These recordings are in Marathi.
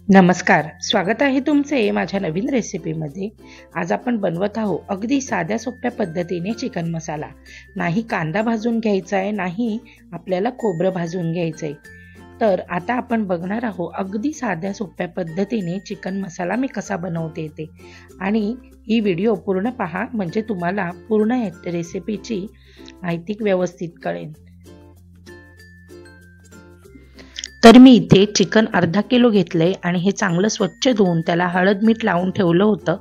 नमस्कार, स्वागत आहे तुमचे माझ्या नवीन रेसिपीमध्ये। आज आपण बनवत आहोत अगदी साध्या सोप्या पद्धतीने चिकन मसाला। नाही कांदा भाजून घ्यायचा आहे, नाही आपल्याला खोबरं भाजून घ्यायचं आहे। तर आता आपण बघणार आहोत अगदी साध्या सोप्या पद्धतीने चिकन मसाला मी कसा बनवते ते। आणि ही व्हिडिओ पूर्ण पहा, म्हणजे तुम्हाला पूर्ण रेसिपीची माहिती व्यवस्थित कळेल। तर मी इथे चिकन अर्धा किलो घेतलंय आणि हे चांगलं स्वच्छ धुवून त्याला हळद मीठ लावून ठेवलं होतं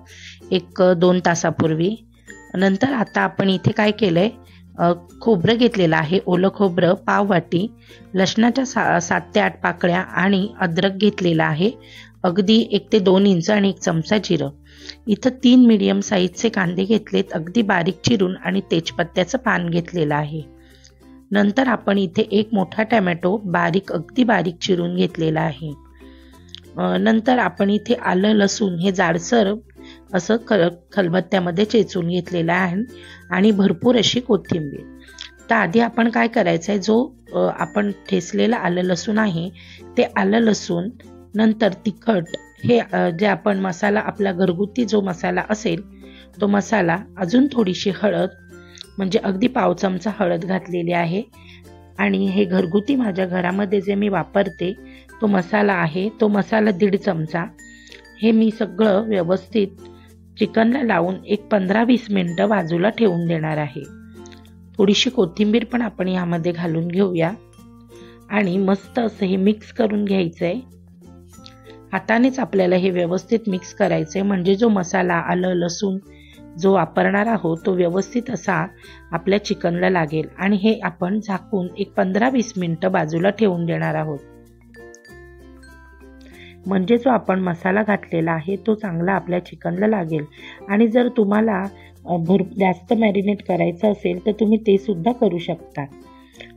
1-2 तासापूर्वी। नंतर आता आपण इथे काय केलंय, खोबरं घेतलेलं आहे, ओलं खोबरं पाव वाटी, लसणाच्या 7 ते 8 पाकळ्या आणि अद्रक घेतलेला आहे अगदी 1 ते 2 इंच आणि 1 चमचा जिरं। इथं 3 मीडियम साईजचे कांदे घेतलेत अगदी बारीक चिरून आणि तेजपत्त्याचं पान घेतलेलं आहे। नंतर आपण इथे 1 मोठा टोमॅटो अगदी बारीक चिरून घेतलेला आहे। नंतर आपण इथे आलं लसूण हे जाडसर असं खलबत्त्यामध्ये चेचून घेतलेलं आहे आणि भरपूर अशी कोथिंबीर। तर आधी आपण काय करायचं आहे, जो आपण ठेचलेला आलं लसूण आहे ते आलं लसूण, नंतर तिखट, हे जे आपण मसाला आपला घरगुती जो मसाला असेल तो मसाला, अजून थोडीशी हळद, म्हणजे अगदी पाव चमचा हळद घातलेली आहे। आणि हे घरगुती माझ्या घरामध्ये जे मी वापरते तो मसाला आहे, तो मसाला 1.5 चमचा। हे मी सगळं व्यवस्थित चिकनला लावून 15-20 मिनिटं बाजूला ठेवून देणार आहे। थोडीशी कोथिंबीर पण आपण यामध्ये घालून घेऊया आणि मस्त असं हे मिक्स करून घ्यायचंय। हातानेच आपल्याला हे व्यवस्थित मिक्स करायचंय, म्हणजे जो मसाला आलं लसूण जो वापरणार आहोत तो व्यवस्थित असा आपल्या चिकनला लागेल। आणि हे आपण झाकून 15-20 मिनिटं बाजूला ठेवून देणार आहोत, म्हणजे जो आपण मसाला घातलेला आहे तो चांगला आपल्या चिकनला लागेल। आणि जर तुम्हाला जास्त मॅरिनेट करायचं असेल तर तुम्ही ते सुद्धा करू शकता।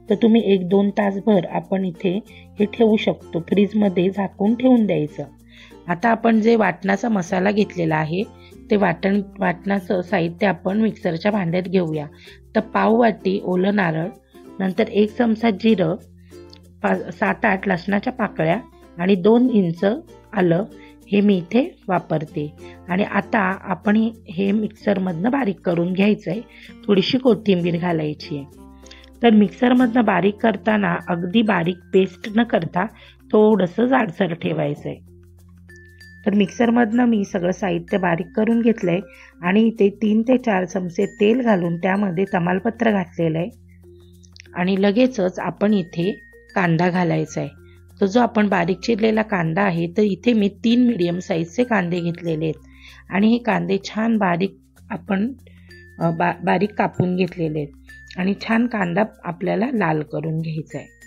तर तुम्ही 1-2 तासभर आपण इथे हे ठेवू शकतो, फ्रीजमध्ये झाकून ठेवून द्यायचं। आता आपण जे वाटणाचा मसाला घेतलेला आहे ते वाटणाचं साहित्य आपण मिक्सरच्या भांड्यात घेऊया। तर पाव वाटी ओलं नारळ, नंतर 1 चमचा जिरं, 7-8 लसणाच्या पाकळ्या आणि 2 इंच आलं, हे मी इथे वापरते। आणि आता आपण हे मिक्सरमधनं बारीक करून घ्यायचं आहे, थोडीशी कोथिंबीर घालायची आहे। तर मिक्सरमधनं बारीक करताना अगदी बारीक पेस्ट न करता थोडंसं जाडसर ठेवायचं आहे। तर मिक्सरमधनं मी सगळं साहित्य बारीक करून घेतलंय आणि इथे 3 ते 4 चमचे तेल घालून त्यामध्ये तमालपत्र घातलेलं आहे। आणि लगेचच आपण इथे कांदा घालायचा आहे। तो जो आपण बारीक चिरलेला कांदा आहे, तर इथे मी 3 मीडियम साईजचे कांदे घेतलेले आहेत आणि हे कांदे छान बारीक आपण बारीक कापून घेतलेले आहेत आणि छान कांदा आपल्याला लाल करून घ्यायचा आहे।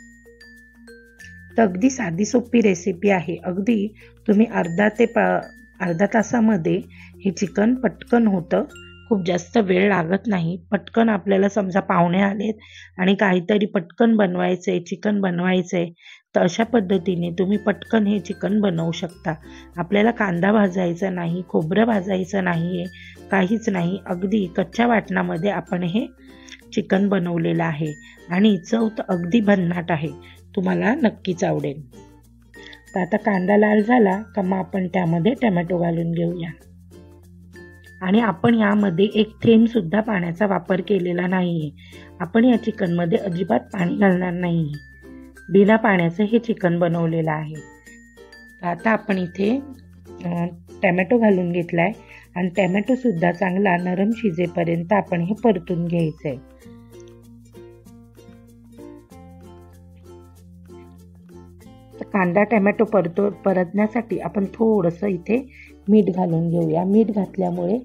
तर अगदी साधी सोपी रेसिपी आहे, अगदी तुम्ही अर्धा तासामध्ये हे चिकन पटकन होतं, खूप जास्त वेळ लागत नाही। पटकन आपल्याला समजा पाहुणे आलेत आणि काहीतरी पटकन बनवायचंय, चिकन बनवायचंय, तर अशा पद्धतीने तुम्ही पटकन हे चिकन बनवू शकता। आपल्याला कांदा भाजायचा नाही, खोबरं भाजायचं नाहीये, काहीच नाही, अगदी कच्च्या वाटणामध्ये आपण हे चिकन बनवलेलं आहे आणि चव तर अगदी भन्नाट आहे, तुम्हाला नक्कीच आवडेल। तर आता कांदा लाल झाला का मग आपण त्यामध्ये टोमॅटो घालून घेऊया। आणि आपण यामध्ये 1 थेंब सुद्धा पाण्याचा वापर केलेला नाहीये, आपण या चिकनमध्ये अजिबात पाणी घालणार नाहीये, बिना पाण्याचं हे चिकन बनवलेलं आहे। तर आता आपण इथे टोमॅटो घालून घेतलाय आणि टोमॅटो सुद्धा चांगला नरम शिजेपर्यंत आपण हे परतून घ्यायचंय। कांदा टोमॅटो परतण्यासाठी आपण थोडंसं इथे मीठ घालून घेऊया। मीठ घातल्यामुळे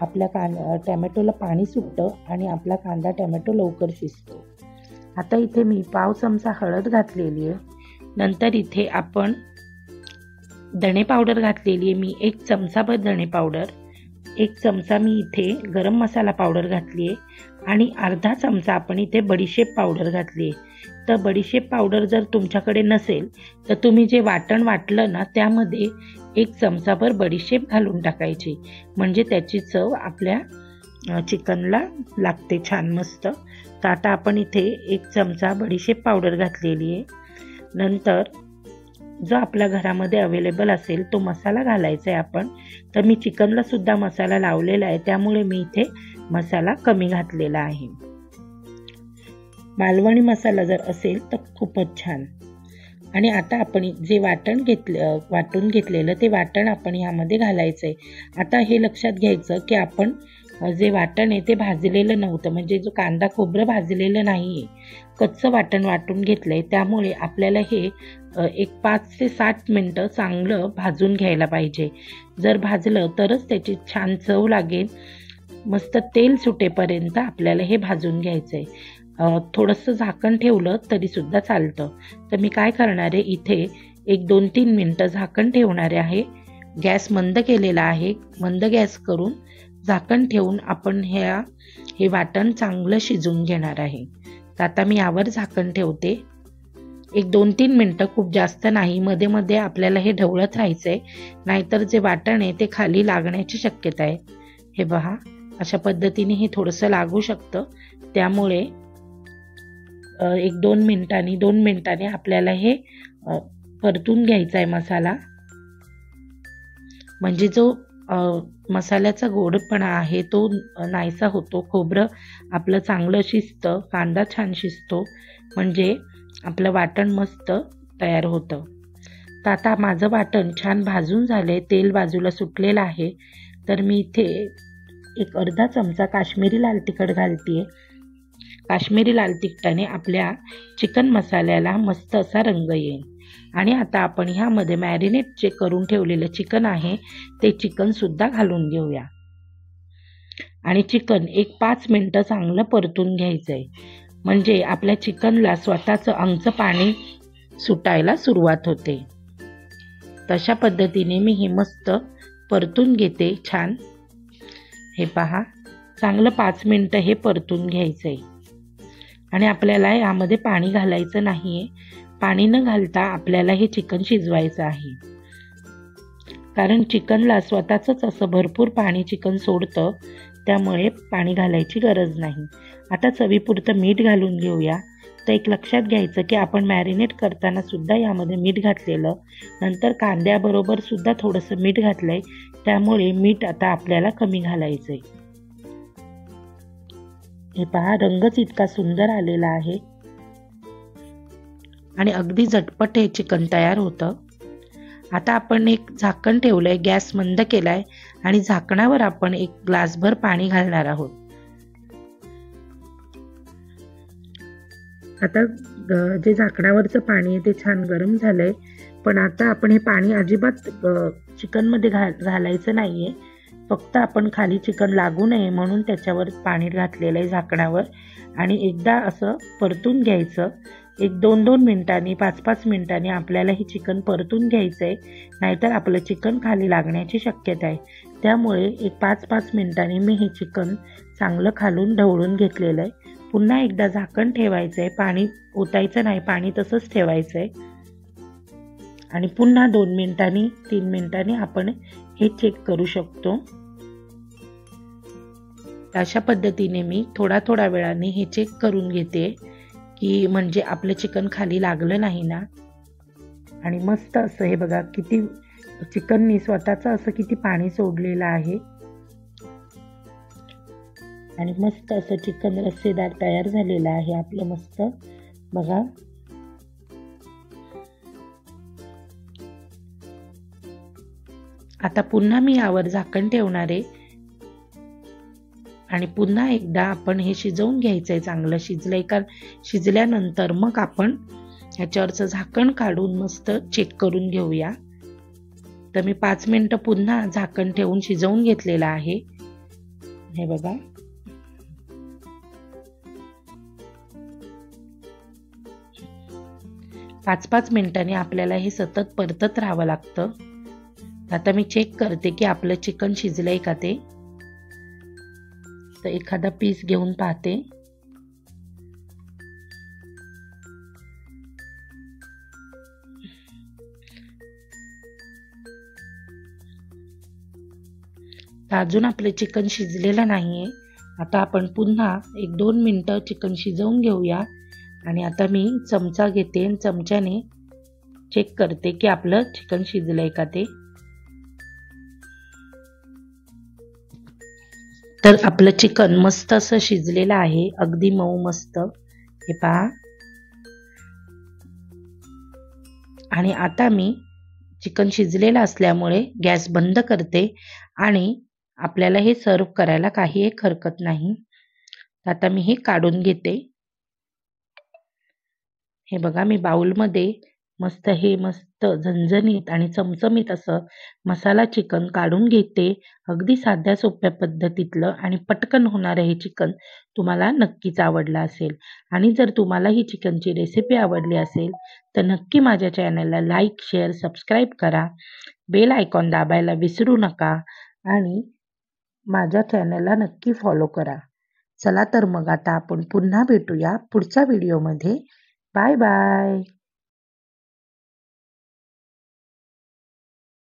आपल्या टोमॅटोला पाणी सुटतं आणि आपला कांदा टोमॅटो लवकर शिजतो। आता इथे मी पाव चमचा हळद घातलेली आहे, नंतर इथे आपण धणे पावडर घातलेली आहे मी 1 चमचाभर धणे पावडर, 1 चमचा मी इथे गरम मसाला पावडर घातली आहे आणि अर्धा चमचा आपण इथे बडीशेप पावडर घातली आहे। तर बडीशेप पावडर जर तुमच्याकडे नसेल तर तुम्ही जे वाटण वाटलं ना त्यामध्ये 1 चमचाभर बडीशेप घालून टाकायची, म्हणजे त्याची चव आपल्या चिकनला लागते छान मस्त। तर आता आपण इथे 1 चमचा बडीशेप पावडर घातलेली आहे, नंतर जो आपल्या घरामध्ये अवेलेबल असेल तो मसाला घालायचा आहे आपण. तर मी चिकनला सुद्धा मसाला लावलेला आहे, त्यामुळे मी इथे मसाला कमी घातलेला आहे. मालवणी मसाला जर असेल तर खूपच छान. आणि आता आपण जे वाटून घेतलेलं ते वाटण आपण यामध्ये घालायचं आहे. आता हे लक्षात घ्यायचं की आपण जे वाटण आहे ते भाजलेलं नव्हतं, म्हणजे जो कांदा खोबरं भाजलेलं नाही आहे, कच्चं वाटण वाटून घेतलं आहे. त्यामुळे आपल्याला हे एक 5 ते 7 मिनटं चांगलं भाजून घ्यायला पाहिजे. जर भाजलं तरच त्याची छान चव लागेल. मस्त तेल सुटेपर्यंत आपल्याला हे भाजून घ्यायचं आहे. थोडंसं झाकण ठेवलं तरीसुद्धा चालतं. तर मी काय करणार आहे, इथे एक 2-3 मिनटं झाकण ठेवणार आहे. गॅस मंद केलेला आहे. मंद गॅस करून झाकण ठेवून आपण हे वाटण चांगलं शिजवून घेणार आहे. तर आता मी यावर झाकण ठेवते. एक 2-3 मिनटं, खूप जास्त नाही. मध्ये मध्ये आपल्याला हे ढवळत राहायचं आहे, नाहीतर जे वाटण आहे ते खाली लागण्याची शक्यता आहे. हे पहा, अशा पद्धतीने हे थोडंसं लागू शकतं. त्यामुळे एक 2 मिनिटांनी आपल्याला हे परतून घ्यायचा आहे मसाला. म्हणजे जो मसाल्याचा गोडपणा आहे तो नाहीसा होतो. खोबरं आपलं चांगलं शिजतं, कांदा छान शिजतो, म्हणजे आपलं वाटण मस्त तयार होतं. तर आता माझं वाटण छान भाजून झालंय, तेल बाजूला सुटलेलं आहे. तर मी इथे एक अर्धा चमचा काश्मीरी लाल तिखट घालतेय. काश्मीरी लाल तिखटाने आपल्या चिकन मसाल्याला मस्त असा रंग येईल. आणि आता आपण ह्यामध्ये मॅरिनेट जे करून ठेवलेलं चिकन आहे ते चिकन सुद्धा घालून घेऊया. आणि चिकन एक 5 मिनटं चांगलं परतून घ्यायचं आहे, म्हणजे आपल्या चिकनला स्वतःचं अंगचं पाणी सुटायला सुरुवात होते. तशा पद्धतीने मी हे मस्त परतून घेते छान. हे पहा, चांगलं 5 मिनटं हे परतून घ्यायचं आहे. आणि आपल्याला यामध्ये पाणी घालायचं नाही आहे. पाणी न घालता आपल्याला हे चिकन शिजवायचं आहे, कारण चिकनला स्वतःचंच असं भरपूर पाणी चिकन सोडतं, त्यामुळे पाणी घालायची गरज नाही. आता चवीपुरतं मीठ घालून घेऊया. तर एक लक्षात घ्यायचं की आपण मॅरिनेट करताना सुद्धा यामध्ये मीठ घातलेलं, नंतर कांद्याबरोबर सुद्धा थोडंसं मीठ घातलं आहे, त्यामुळे मीठ आता आपल्याला कमी घालायचं आहे. हे पहा, रंगच इतका सुंदर आलेला आहे आणि अगदी झटपट हे चिकन तयार होतं. आता आपण एक झाकण ठेवलं आहे, गॅस मंद केला आहे आणि झाकणावर आपण एक ग्लासभर पाणी घालणार आहोत. आता जे झाकणावरचं पाणी आहे ते छान गरम झालं आहे, पण आता आपण हे पाणी अजिबात चिकनमध्ये घालायचं नाही आहे. फक्त आपण खाली चिकन लागू नये म्हणून त्याच्यावर पाणी घातलेलं आहे झाकणावर. आणि एकदा असं परतून घ्यायचं. एक 2-2 मिनिटांनी, 5-5 मिनिटांनी आपल्याला हे चिकन परतून घ्यायचं आहे, नाहीतर आपलं चिकन खाली लागण्याची शक्यता आहे. त्यामुळे एक 5-5 मिनिटांनी मी हे चिकन चांगलं खालून ढवळून घेतलेलं आहे. पुन्हा एकदा झाकण ठेवायचं आहे, पाणी ओतायचं नाही, पाणी तसंच ठेवायचं आहे. आणि पुन्हा 2 मिनिटांनी 3 मिनिटांनी आपण हे चेक करू शकतो. अशा पद्धतीने मी थोड्या वेळाने हे चेक करून घेते की म्हणजे आपलं चिकन खाली लागलं नाही ना. आणि मस्त असं हे बघा, किती चिकननी स्वतःचं असं किती पाणी सोडलेलं आहे. आणि मस्त असं चिकन रस्सेदार तयार झालेलं आहे आपलं मस्त बघा. आता पुन्हा मी यावर झाकण ठेवणार आहे आणि पुन्हा एकदा आपण हे शिजवून घ्यायचं आहे. चांगलं शिजलंय का, शिजल्यानंतर मग आपण ह्याच्यावरचं झाकण काढून मस्त चेक करून घेऊया. तर मी 5 मिनिटं पुन्हा झाकण ठेवून शिजवून घेतलेलं आहे. हे बघा, पाच मिनिटांनी आपल्याला हे सतत परतत राहावं लागतं. आता मी चेक करते की आपलं चिकन शिजलंय का ते. तर एखादा पीस घेऊन पाहते. अजून आपलं चिकन शिजलेलं नाहीये. आता आपण पुन्हा 1-2 मिनिटं चिकन शिजवून घेऊया. आणि आता मी चमचा घेते आणि चमच्याने चेक करते की आपलं चिकन शिजलंय का ते. तर आपलं चिकन मस्त असं शिजलेलं आहे, अगदी मऊ मस्त. हे पहा. आणि आता मी चिकन शिजलेलं असल्यामुळे गॅस बंद करते आणि आपल्याला हे सर्व करायला काही एक हरकत नाही. आता मी हे काढून घेते. हे बघा, मी बाउलमध्ये मस्त झणझणीत आणि चमचमीत असं मसाला चिकन काढून घेते. अगदी साध्या सोप्या पद्धतीतलं आणि पटकन होणारं हे चिकन तुम्हाला नक्कीच आवडलं असेल. आणि जर तुम्हाला ही चिकनची रेसिपी आवडली असेल तर नक्की माझ्या चॅनलला लाईक, शेअर, सबस्क्राईब करा. बेल आयकॉन दाबायला विसरू नका आणि माझ्या चॅनलला नक्की फॉलो करा. चला तर मग आता आपण पुन्हा भेटूया पुढच्या व्हिडिओमध्ये. Bye bye.